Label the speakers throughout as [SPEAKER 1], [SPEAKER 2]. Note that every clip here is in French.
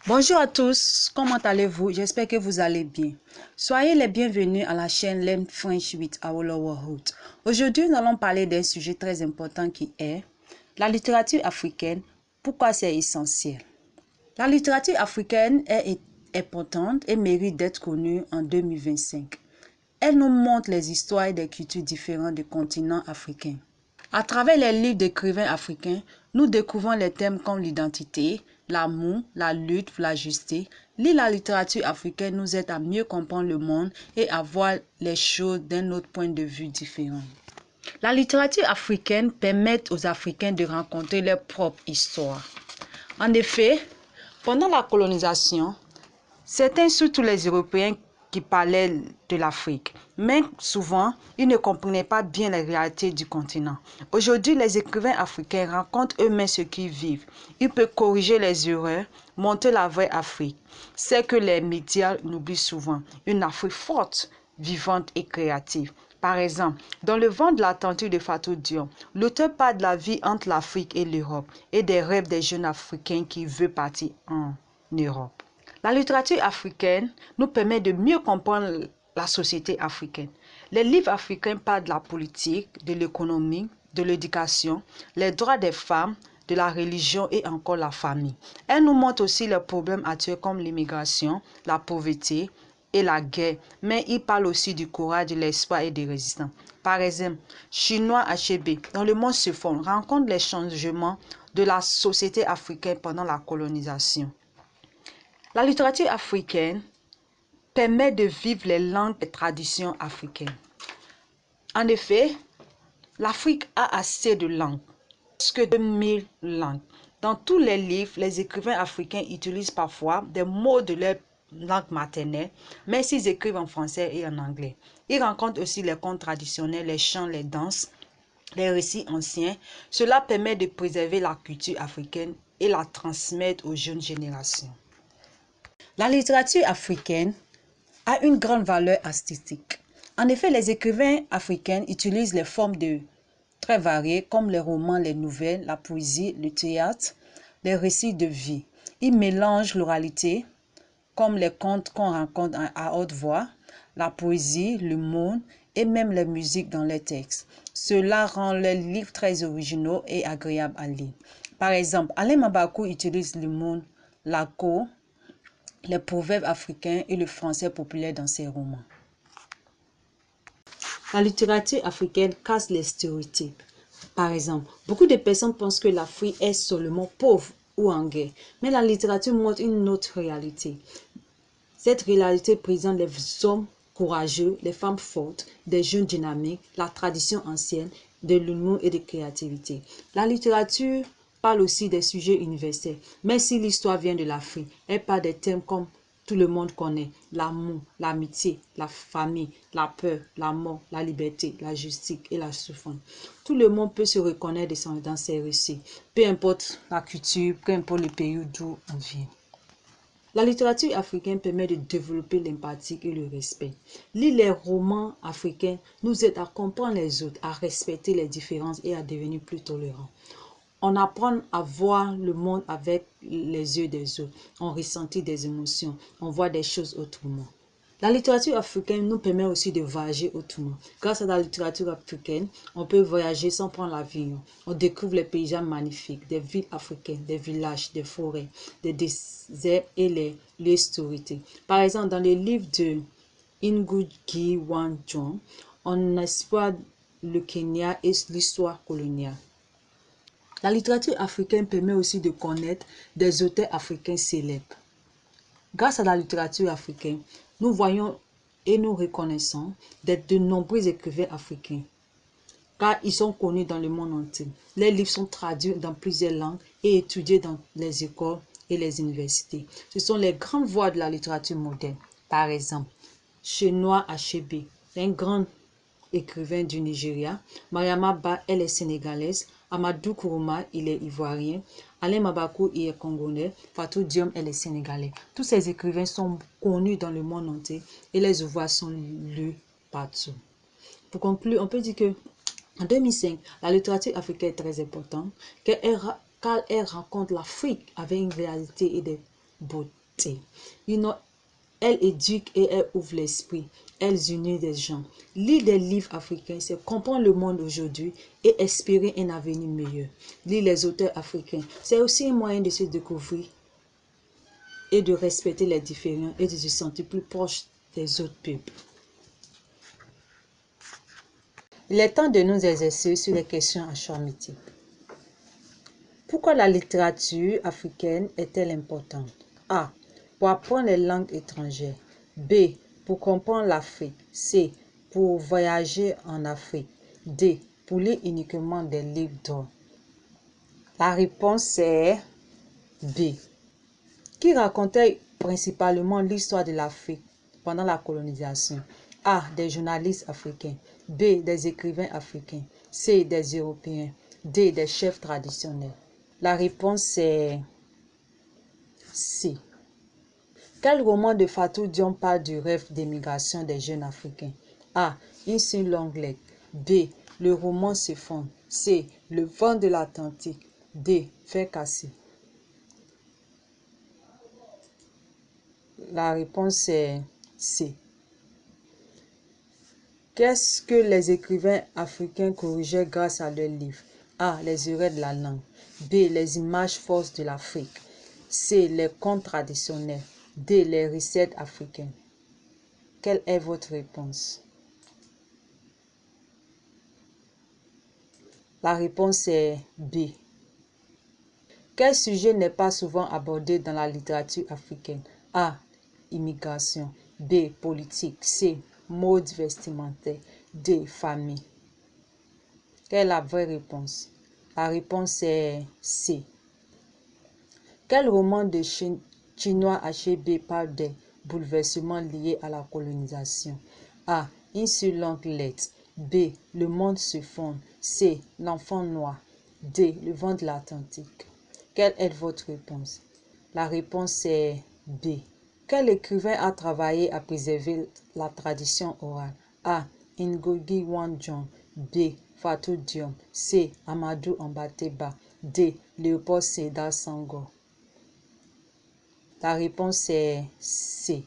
[SPEAKER 1] Bonjour à tous, comment allez-vous? J'espère que vous allez bien. Soyez les bienvenus à la chaîne Learn French with Awolowo Hood. Aujourd'hui, nous allons parler d'un sujet très important qui est la littérature africaine. Pourquoi c'est essentiel? La littérature africaine est importante et mérite d'être connue en 2025. Elle nous montre les histoires et des cultures différentes du continent africain. À travers les livres d'écrivains africains, nous découvrons les thèmes comme l'identité, l'amour, la lutte pour la justice. Lire la littérature africaine nous aide à mieux comprendre le monde et à voir les choses d'un autre point de vue différent. La littérature africaine permet aux Africains de rencontrer leur propre histoire. En effet, pendant la colonisation, certains, surtout les Européens, qui parlaient de l'Afrique, mais souvent, ils ne comprenaient pas bien les réalités du continent. Aujourd'hui, les écrivains africains racontent eux-mêmes ce qu'ils vivent. Ils peuvent corriger les erreurs, montrer la vraie Afrique. C'est que les médias l'oublient souvent. Une Afrique forte, vivante et créative. Par exemple, dans Le vent de l'Atlantique de Fatou Diom, l'auteur parle de la vie entre l'Afrique et l'Europe et des rêves des jeunes Africains qui veulent partir en Europe. La littérature africaine nous permet de mieux comprendre la société africaine. Les livres africains parlent de la politique, de l'économie, de l'éducation, les droits des femmes, de la religion et encore la famille. Elle nous montre aussi les problèmes actuels comme l'immigration, la pauvreté et la guerre, mais il parle aussi du courage, de l'espoir et des résistants. Par exemple, Chinois HB, dans Le monde se fond, rencontre les changements de la société africaine pendant la colonisation. La littérature africaine permet de vivre les langues et traditions africaines. En effet, l'Afrique a assez de langues, presque 2000 langues. Dans tous les livres, les écrivains africains utilisent parfois des mots de leur langue maternelle, mais s'ils écrivent en français et en anglais. Ils rencontrent aussi les contes traditionnels, les chants, les danses, les récits anciens. Cela permet de préserver la culture africaine et la transmettre aux jeunes générations. La littérature africaine a une grande valeur artistique. En effet, les écrivains africains utilisent les formes très variées comme les romans, les nouvelles, la poésie, le théâtre, les récits de vie. Ils mélangent l'oralité, comme les contes qu'on rencontre à haute voix, la poésie, le monde et même la musique dans les textes. Cela rend les livres très originaux et agréables à lire. Par exemple, Alain Mabakou utilise le monde, la cour, les proverbes africains et le français populaire dans ses romans. La littérature africaine casse les stéréotypes. Par exemple, beaucoup de personnes pensent que l'Afrique est seulement pauvre ou en guerre, mais la littérature montre une autre réalité. Cette réalité présente les hommes courageux, les femmes fortes, des jeunes dynamiques, la tradition ancienne, de l'humour et de créativité. La littérature parle aussi des sujets universels, mais si l'histoire vient de l'Afrique, elle parle des thèmes comme tout le monde connaît, l'amour, l'amitié, la famille, la peur, la mort, la liberté, la justice et la souffrance. Tout le monde peut se reconnaître dans ces récits, peu importe la culture, peu importe le pays d'où on vient. La littérature africaine permet de développer l'empathie et le respect. Lire les romans africains nous aide à comprendre les autres, à respecter les différences et à devenir plus tolérants. On apprend à voir le monde avec les yeux des autres, on ressentit des émotions, on voit des choses autrement. La littérature africaine nous permet aussi de voyager autrement. Grâce à la littérature africaine, on peut voyager sans prendre l'avion. On découvre les paysages magnifiques, des villes africaines, des villages, des forêts, des déserts et les lieux historiques. Par exemple, dans les livres de Ngugi wa Thiong'o, on explore le Kenya et l'histoire coloniale. La littérature africaine permet aussi de connaître des auteurs africains célèbres. Grâce à la littérature africaine, nous voyons et nous reconnaissons de nombreux écrivains africains, car ils sont connus dans le monde entier. Les livres sont traduits dans plusieurs langues et étudiés dans les écoles et les universités. Ce sont les grandes voix de la littérature moderne. Par exemple, Chinua Achebe, un grand écrivain du Nigeria. Mariama Ba, elle est sénégalaise. Amadou Kourouma, il est ivoirien. Alain Mabakou, il est congolais. Fatou Diom, elle est sénégalaise. Tous ces écrivains sont connus dans le monde entier et les ouvrages sont lus partout. Pour conclure, on peut dire que en 2005, la littérature africaine est très importante car elle raconte l'Afrique avec une réalité et des beauté. Elle éduque et elle ouvre l'esprit. Elle unit des gens. Lire des livres africains, c'est comprendre le monde aujourd'hui et espérer un avenir meilleur. Lire les auteurs africains, c'est aussi un moyen de se découvrir et de respecter les différents et de se sentir plus proche des autres peuples. Il est temps de nous exercer sur les questions à choix multiples. Pourquoi la littérature africaine est-elle importante? A. Pour apprendre les langues étrangères. B. Pour comprendre l'Afrique. C. Pour voyager en Afrique. D. Pour lire uniquement des livres d'or. La réponse est B. Qui racontait principalement l'histoire de l'Afrique pendant la colonisation? A. Des journalistes africains. B. Des écrivains africains. C. Des Européens. D. Des chefs traditionnels. La réponse est C. Quel roman de Fatou Diom parle du rêve d'émigration des jeunes Africains? A. Une seule longue lettre. B. Le roman se fond. C. Le vent de l'Atlantique. D. Fer cassé. La réponse est C. Qu'est-ce que les écrivains africains corrigeaient grâce à leurs livres? A. Les erreurs de la langue. B. Les images forces de l'Afrique. C. Les contes traditionnels. D. Les recettes africaines. Quelle est votre réponse? La réponse est B. Quel sujet n'est pas souvent abordé dans la littérature africaine? A. Immigration. B. Politique. C. Mode vestimentaire. D. Famille. Quelle est la vraie réponse? La réponse est C. Quel roman de Chinua Achebe parle des bouleversements liés à la colonisation? A. Une seule longue lettre. B. Le monde se fonde. C. L'enfant noir. D. Le vent de l'Atlantique. Quelle est votre réponse? La réponse est B. Quel écrivain a travaillé à préserver la tradition orale? A. Ngugi wa Thiong'o. B. Fatou Diom. C. Amadou Hampâté-Bâ. D. Léopold Sédar Senghor. La réponse est C.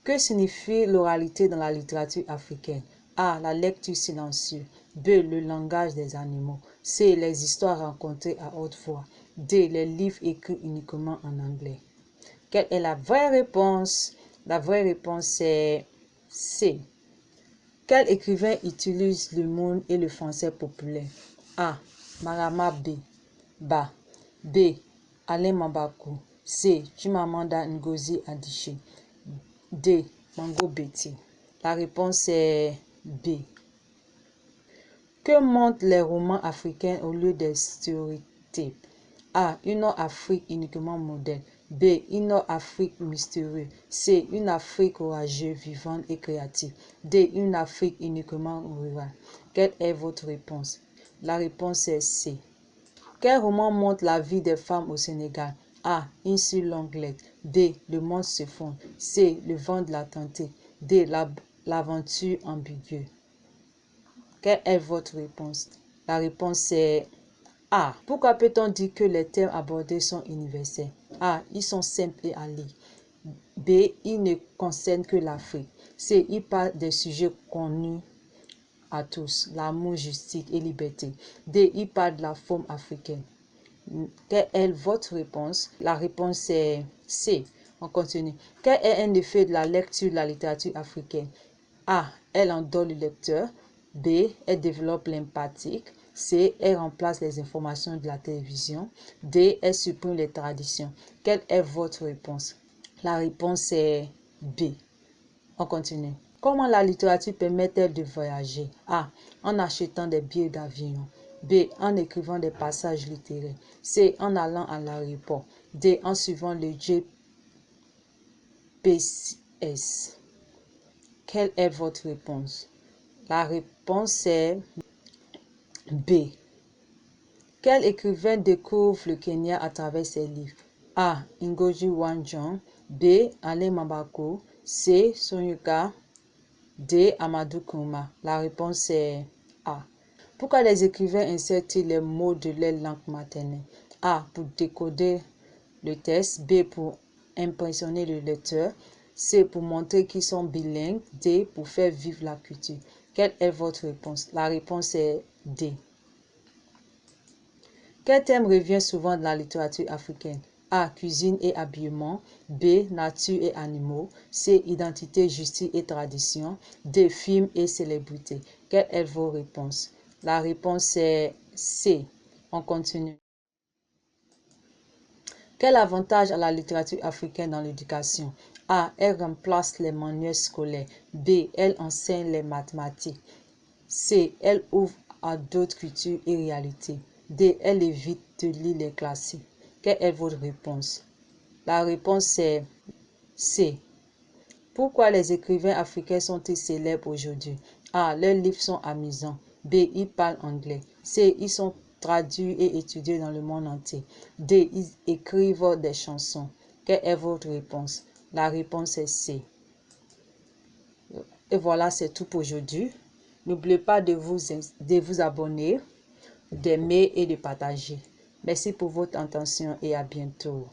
[SPEAKER 1] Que signifie l'oralité dans la littérature africaine? A. La lecture silencieuse. B. Le langage des animaux. C. Les histoires racontées à haute voix. D. Les livres écrits uniquement en anglais. Quelle est la vraie réponse? La vraie réponse est C. Quel écrivain utilise le monde et le français populaire? A. Marama Ba. B. Alain Mambako. C. Chimamanda Ngozi Adichie. D. Mango Betty. La réponse est B. Que montrent les romans africains au lieu des stéréotypes? A. Une Nord-Afrique uniquement moderne. B. Une Nord-Afrique mystérieuse. C. Une Afrique courageuse, vivante et créative. D. Une Afrique uniquement rurale. Quelle est votre réponse? La réponse est C. Quel roman montre la vie des femmes au Sénégal? A. Une seule longue lettre. B. Le monde se fond. C. Le vent de l'Atlantique. D. L'aventure ambiguë. Quelle est votre réponse? La réponse est A. Pourquoi peut-on dire que les thèmes abordés sont universels? A. Ils sont simples et à lire. B. Ils ne concernent que l'Afrique. C. Ils parlent des sujets connus à tous, l'amour, justice et liberté. D. Ils parlent de la forme africaine. Quelle est votre réponse? La réponse est C. On continue. Quel est un effet de la lecture de la littérature africaine? A. Elle endort le lecteur. B. Elle développe l'empathie. C. Elle remplace les informations de la télévision. D. Elle supprime les traditions. Quelle est votre réponse? La réponse est B. On continue. Comment la littérature permet-elle de voyager? A. En achetant des billets d'avion. B. En écrivant des passages littéraires. C. En allant à l'aéroport. D. En suivant le GPS. Quelle est votre réponse? La réponse est B. Quel écrivain découvre le Kenya à travers ses livres? A. Ngugi wa Thiong'o. B. Alain Mambako. C. Soyinka. D. Amadou Nkrumah. La réponse est A. Pourquoi les écrivains insertent les mots de leur langue maternelle? A. Pour décoder le test. B, pour impressionner le lecteur. C, pour montrer qu'ils sont bilingues. D, pour faire vivre la culture. Quelle est votre réponse? La réponse est D. Quel thème revient souvent dans la littérature africaine? A. Cuisine et habillement. B. Nature et animaux. C. Identité, justice et tradition. D. Films et célébrités. Quelle est vos réponses? La réponse est C. On continue. Quel avantage a la littérature africaine dans l'éducation? A. Elle remplace les manuels scolaires. B. Elle enseigne les mathématiques. C. Elle ouvre à d'autres cultures et réalités. D. Elle évite de lire les classiques. Quelle est votre réponse? La réponse est C. Pourquoi les écrivains africains sont-ils célèbres aujourd'hui? A. Leurs livres sont amusants. B. Ils parlent anglais. C. Ils sont traduits et étudiés dans le monde entier. D. Ils écrivent des chansons. Quelle est votre réponse? La réponse est C. Et voilà, c'est tout pour aujourd'hui. N'oubliez pas de vous abonner, d'aimer et de partager. Merci pour votre attention et à bientôt.